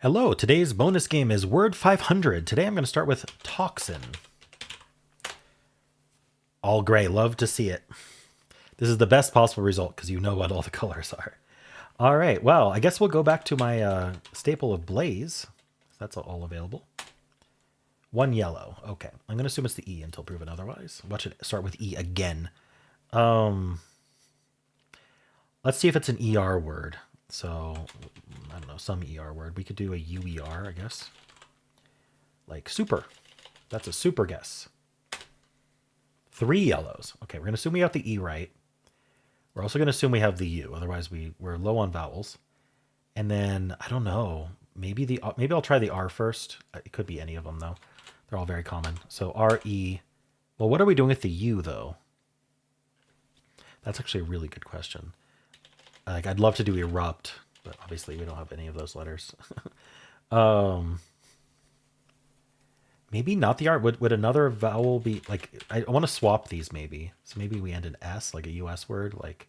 Hello, today's bonus game is Word500. Today I'm going to start with Toxin. All gray, love to see it. This is the best possible result because you know what all the colors are. All right, well, I guess we'll go back to my staple of Blaze. That's all available. One yellow. Okay, I'm going to assume it's the E until proven otherwise. Watch it start with E again. Let's see if it's an ER word. So, I don't know, some ER word. We could do a UER, I guess. Like super. That's a super guess. 3 yellows. Okay, we're going to assume we have the E right. We're also going to assume we have the U. Otherwise, we're low on vowels. And then, I don't know, maybe I'll try the R first. It could be any of them, though. They're all very common. So R-E. Well, what are we doing with the U, though? That's actually a really good question. Like, I'd love to do erupt, but obviously we don't have any of those letters. Maybe not the R. Would another vowel be like? I want to swap these maybe. So maybe we end in S, like a U.S. word, like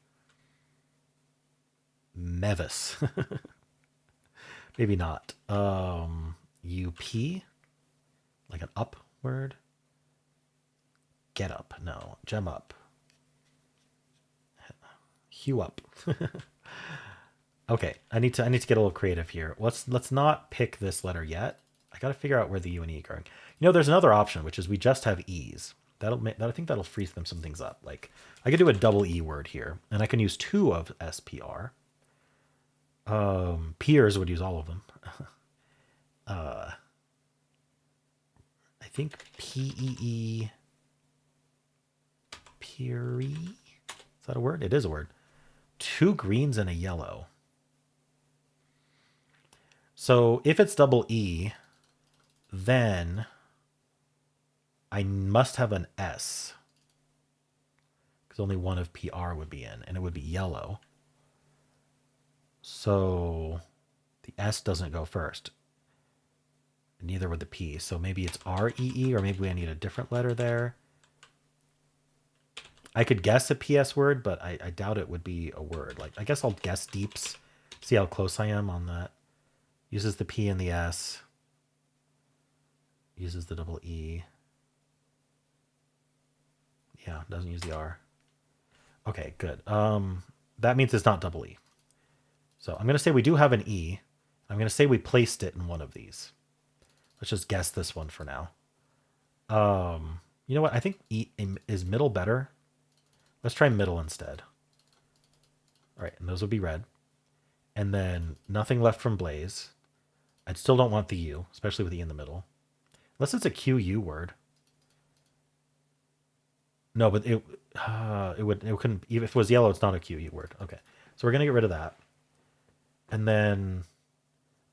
Mevis. Maybe not. U-P, like an up word. Get up. No. Gem up. Hue up. Okay, I need to get a little creative here. Let's not pick this letter yet. I got to figure out where the U and E are going. You know, there's another option, which is we just have E's. I think that'll free some things up. Like I could do a double E word here, and I can use 2 of SPR. Peers would use all of them. I think P-E-E. Peary. Is that a word? It is a word. 2 greens and a yellow. So if it's double E, then I must have an S. Because only one of PR would be in, and it would be yellow. So the S doesn't go first. Neither would the P. So maybe it's R-E-E, or maybe I need a different letter there. I could guess a PS word, but I doubt it would be a word. Like I guess I'll guess deeps, see how close I am on that. Uses the P and the S. Uses the double E. Yeah, doesn't use the R. Okay, good. That means it's not double E. So I'm going to say we do have an E. I'm going to say we placed it in one of these. Let's just guess this one for now. You know what? I think E is middle better. Let's try middle instead. All right, and those would be red. And then nothing left from Blaze. I still don't want the U, especially with E in the middle. Unless it's a QU word. No, but it couldn't, even if it was yellow, it's not a QU word. Okay, so we're gonna get rid of that. And then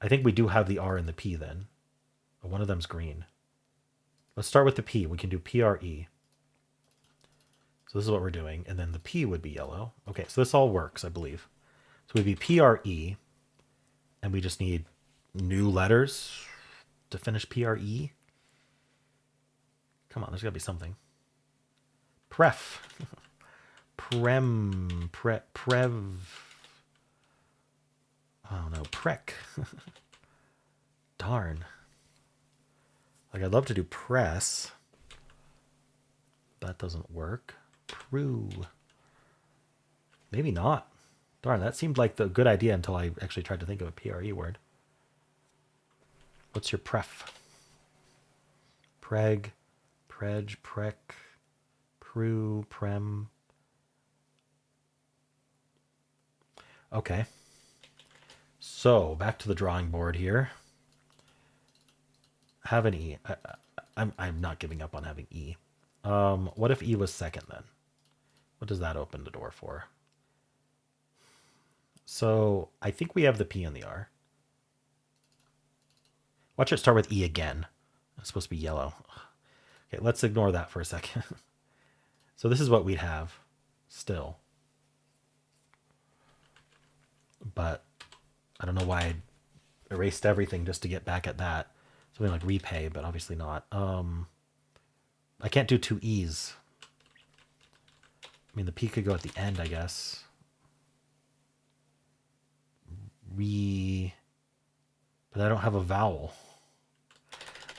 I think we do have the R and the P then. But one of them's green. Let's start with the P. We can do PRE. So this is what we're doing. And then the P would be yellow. Okay, so this all works, I believe. So we'd be PRE. And we just need new letters to finish PRE. Come on, there's got to be something. Pref. Prev. Oh no, prec. Darn. Like I'd love to do press. That doesn't work. Prue. Maybe not. Darn, that seemed like the good idea until I actually tried to think of a PRE word. What's your pref? Preg, prej, prec, prue, prem. Okay. So back to the drawing board here. Have an E. I'm not giving up on having E. What if E was second then? What does that open the door for? So I think we have the P and the R. Watch it start with E again. It's supposed to be yellow. Okay, let's ignore that for a second. So this is what we'd have still. But I don't know why I erased everything just to get back at that. Something like repay, but obviously not. I can't do 2 E's. I mean, the P could go at the end, I guess. But I don't have a vowel.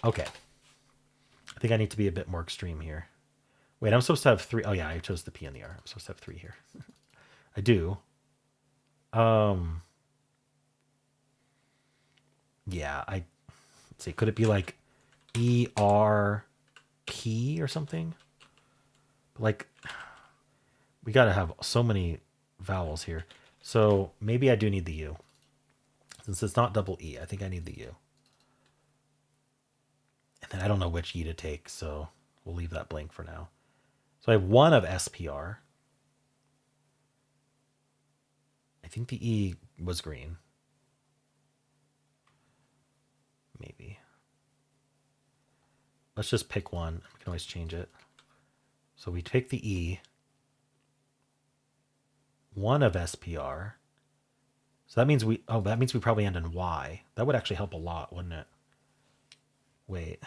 Okay. I think I need to be a bit more extreme here. Wait, I'm supposed to have 3. Oh, yeah, I chose the P and the R. I'm supposed to have 3 here. I do. Yeah, let's see. Could it be like ER P or something? Like, we got to have so many vowels here. So maybe I do need the U. Since it's not double E, I think I need the U. And then I don't know which E to take, so we'll leave that blank for now. So I have 1 of SPR. I think the E was green. Maybe. Let's just pick one. We can always change it. So we take the E. 1 of SPR. So that means we probably end in Y. That would actually help a lot, wouldn't it? Wait.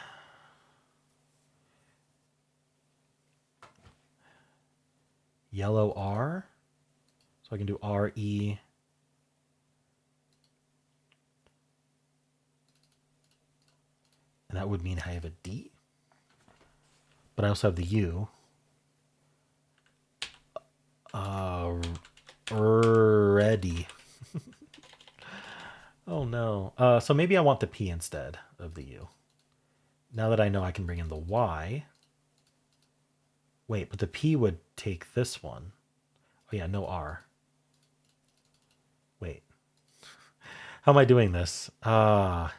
Yellow R. So I can do RE. And that would mean I have a D. But I also have the U. Ready. Oh no. So maybe I want the P instead of the U. Now that I know I can bring in the Y. Wait, but the P would take this one. Oh yeah, no R. Wait. How am I doing this? I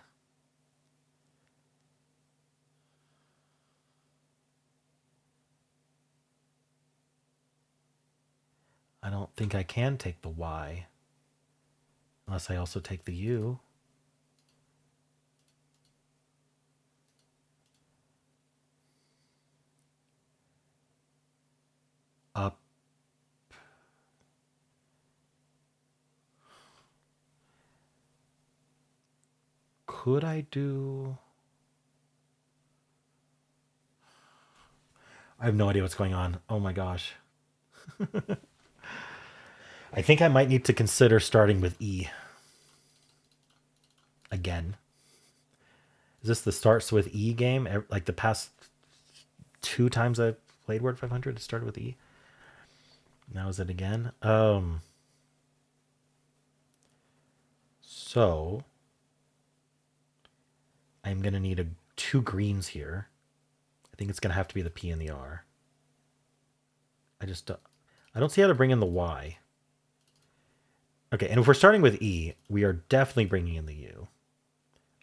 don't think I can take the Y. Unless I also take the U. Up. Could I do... I have no idea what's going on. Oh my gosh. I think I might need to consider starting with E. Again. Is this the starts with E game? Like the past 2 times I've played Word 500, it started with E. Now is it again? So I'm going to need 2 greens here. I think it's going to have to be the P and the R. I don't see how to bring in the Y. Okay, and if we're starting with E, we are definitely bringing in the U.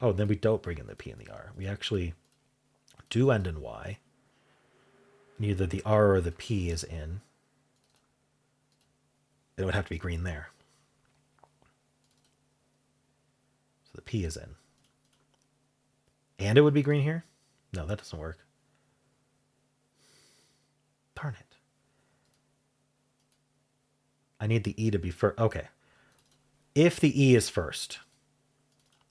Oh, then we don't bring in the P and the R. We actually do end in Y. Neither the R or the P is in. It would have to be green there. So the P is in. And it would be green here? No, that doesn't work. Darn it. I need the E to be first. Okay. If the E is first,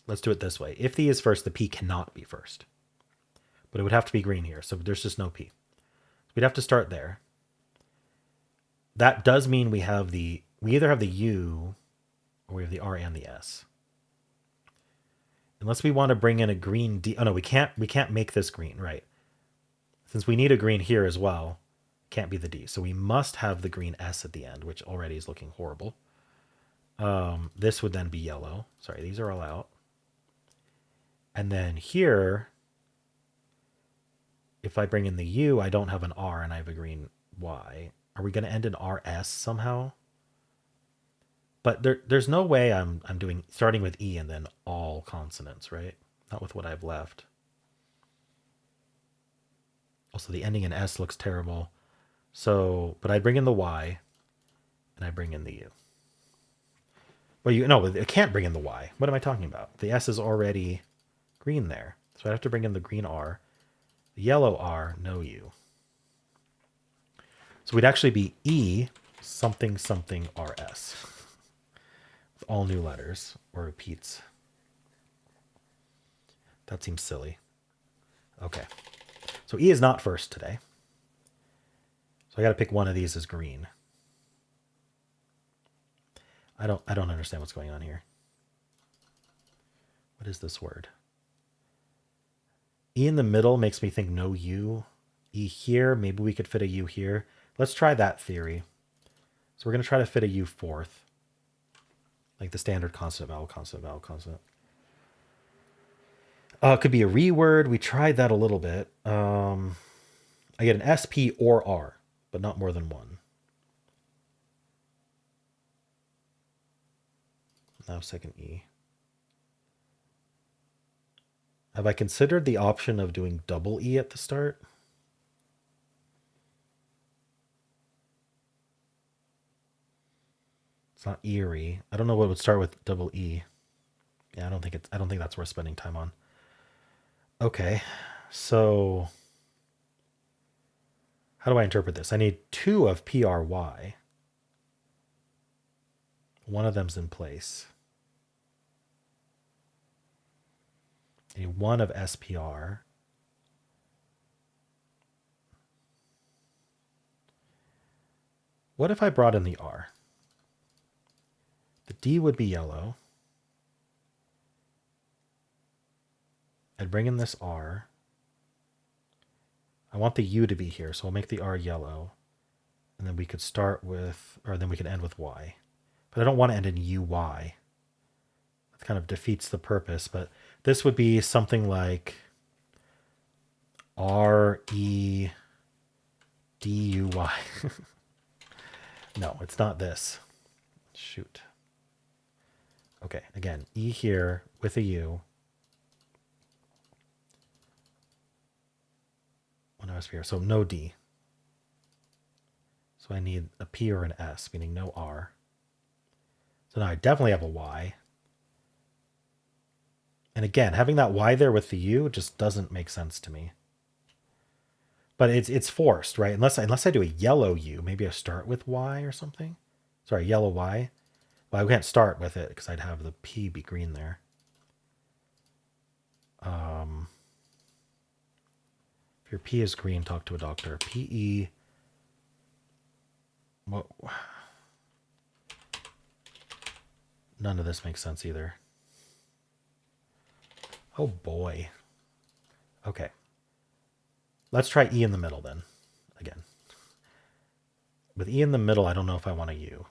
let's do it this way. If the E is first, the P cannot be first. But it would have to be green here, so there's just no P. We'd have to start there. That does mean we either have the U or we have the R and the S. Unless we want to bring in a green D. Oh no, we can't make this green, right? Since we need a green here as well, can't be the D. So we must have the green S at the end, which already is looking horrible. This would then be yellow. Sorry, these are all out. And then here, if I bring in the U, I don't have an R and I have a green Y. Are we going to end in RS somehow? But there's no way I'm starting with E and then all consonants, right? Not with what I've left. Also, the ending in S looks terrible. So, but I bring in the Y and I bring in the U. Well, no, I can't bring in the Y. What am I talking about? The S is already green there. So I have to bring in the green R. The yellow R, no U. So we'd actually be E something something RS. With all new letters or repeats. That seems silly. Okay. So E is not first today. So I got to pick one of these as green. I don't understand what's going on here. What is this word? E in the middle makes me think no U. E here, maybe we could fit a U here. Let's try that theory. So we're going to try to fit a U fourth. Like the standard consonant, vowel, consonant, vowel, consonant. It could be a reword. We tried that a little bit. I get an SP or R, but not more than one. Now second E. Have I considered the option of doing double E at the start? It's not eerie. I don't know what would start with double E. Yeah, I don't think that's worth spending time on. Okay. So how do I interpret this? I need 2 of PRY. One of them's in place. I need 1 of SPR. What if I brought in the R? The D would be yellow. I'd bring in this R. I want the U to be here, so I'll make the R yellow. And then we could start with, or then we could end with Y. But I don't want to end in UY. That kind of defeats the purpose, but this would be something like REDUY. No, it's not this. Shoot. Okay, again, E here with a U. One S here, so no D. So I need a P or an S, meaning no R. So now I definitely have a Y. And again, having that Y there with the U just doesn't make sense to me. But it's forced, right? Unless I do a yellow U, maybe I start with Y or something. Sorry, yellow Y. Well, I can't start with it because I'd have the P be green there. If your P is green, talk to a doctor. PE. What? None of this makes sense either. Oh boy. Okay. Let's try E in the middle then. Again. With E in the middle, I don't know if I want a U.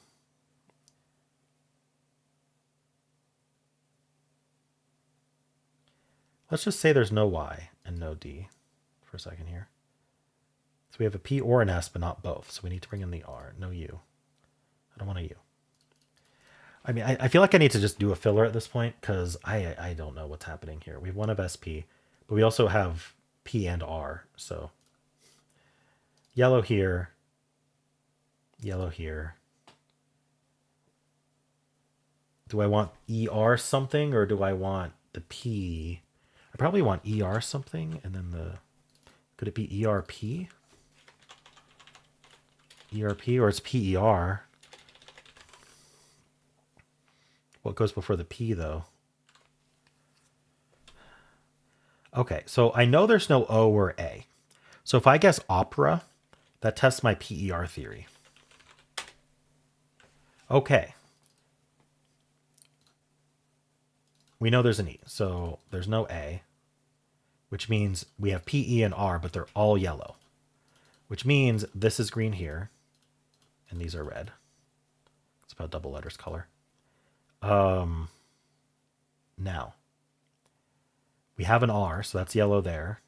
Let's just say there's no Y and no D for a second here. So we have a P or an S, but not both. So we need to bring in the R. No U. I don't want a U. I mean, I feel like I need to just do a filler at this point because I don't know what's happening here. We have 1 of SP, but we also have P and R. So yellow here, yellow here. Do I want ER something or do I want the P? I probably want ER something and then could it be ERP? ERP or it's PER? What goes before the P though? Okay, so I know there's no O or A. So if I guess opera, that tests my PER theory. Okay. We know there's an E, so there's no A, which means we have P, E, and R, but they're all yellow, which means this is green here, and these are red. It's about double letters color. Now, we have an R, so that's yellow there.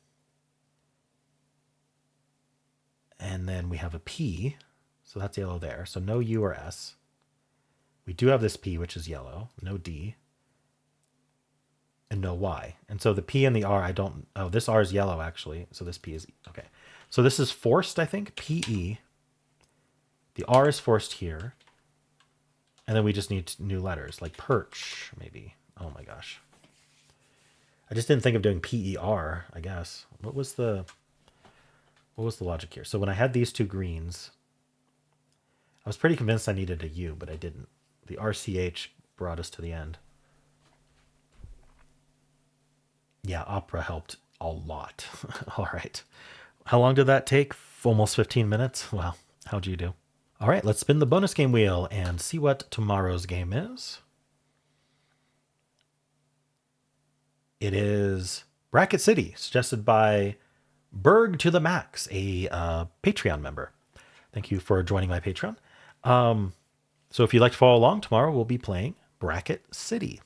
And then we have a P, so that's yellow there. So no U or S. We do have this P, which is yellow. No D. And no Y. And so the P and the R, I don't... Oh, this R is yellow, actually. So this P is... Okay. So this is forced, I think. PE. The R is forced here. And then we just need new letters, like perch, maybe. Oh my gosh. I just didn't think of doing PER, I guess. What was the logic here? So when I had these two greens, I was pretty convinced I needed a U, but I didn't. The RCH brought us to the end. Yeah, opera helped a lot. All right. How long did that take? Almost 15 minutes? Wow. How'd you do? All right, let's spin the bonus game wheel and see what tomorrow's game is. It is Bracket City, suggested by Berg to the Max, a Patreon member. Thank you for joining my Patreon. So if you'd like to follow along, tomorrow we'll be playing Bracket City.